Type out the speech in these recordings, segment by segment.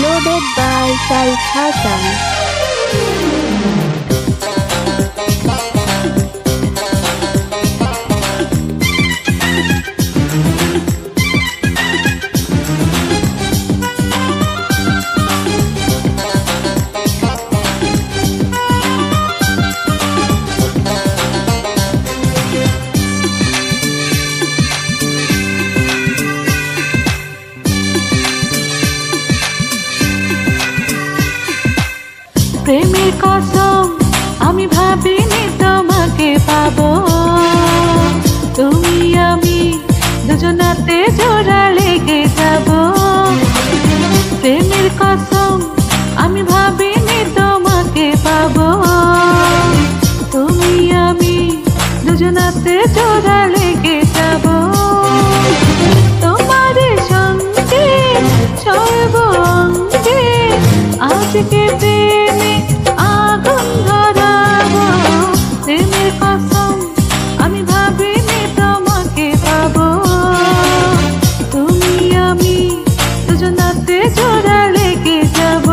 Uploaded by Saif Hassan. প্রেমের কসম আমি ভাবিনি তোমাকে পাবো, তুমি আমি দুজনাতে জোড়া লেগে যাব। প্রেমের কসম আমি ভাবিনি তোমাকে পাবো, তুমি আমি দুজনাতে জোড়া লেগে যাব। তোমার সঙ্গে সর্ব অঙ্গে আজকে প্রেমে আগুন ধরাবো। প্রেমের কসম আমি ভাবিনি তোমাকে পাবো, তুমি আমি দুজনাতে জোড়া লেগে যাব।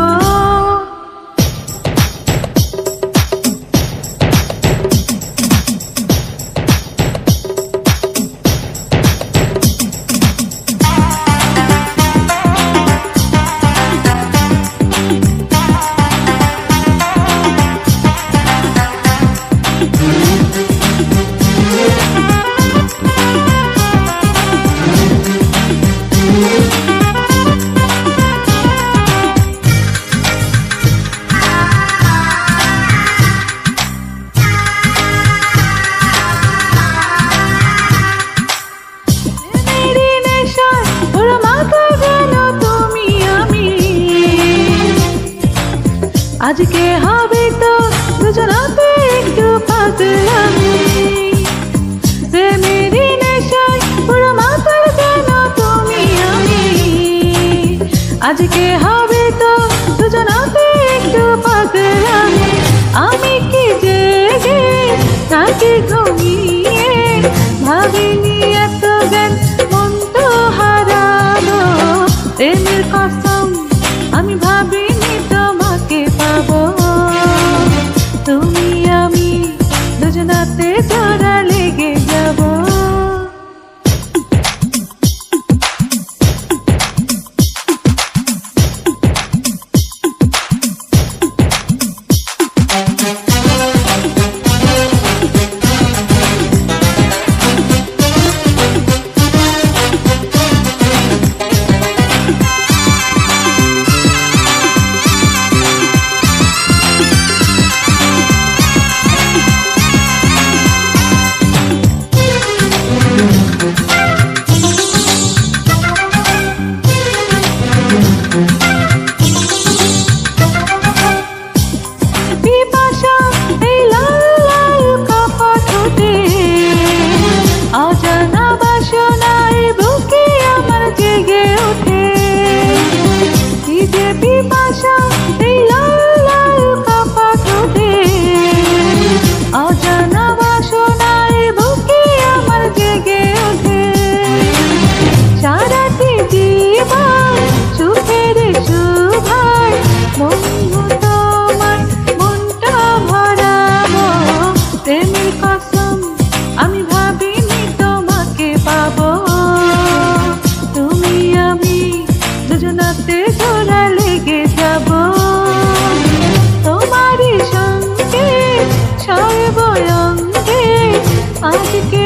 আজকে হবে তো দুজনাতে একটু পাগলামি, প্রেমেরই নেশায় পুরো মাতাল যেন তুমি আমি। আজকে হবে তো দুজনাতে একটু পাগলামি, আমি কি জেগে নাকি ঘুমিয়ে ভাবিনি এত জ্ঞান মন তো হারালো। প্রেমের কসম আমি ভাবিনি তোমাকে পাবো, তুমি আমি দুজনাতে জোড়া লেগে যাব। অজানা বাসনায় বুকে আমার জেগে ওঠে, কি যে পিপাসা এই লাল লাল কাপা ঠোঁটে। অজানা বাসনায় বুকে আমার জেগে ওঠে, সারাটি জীবন সুখের সুভায় বন্ধু তোমার মনটা ভরাবো। প্রেমের কসম আমি ভাবিনি তোমাকে পাবো, তুমি আমি দুজনাতে জোড়া লেগে যাব। তোমারই সঙ্গে সর্ব অঙ্গে আজকে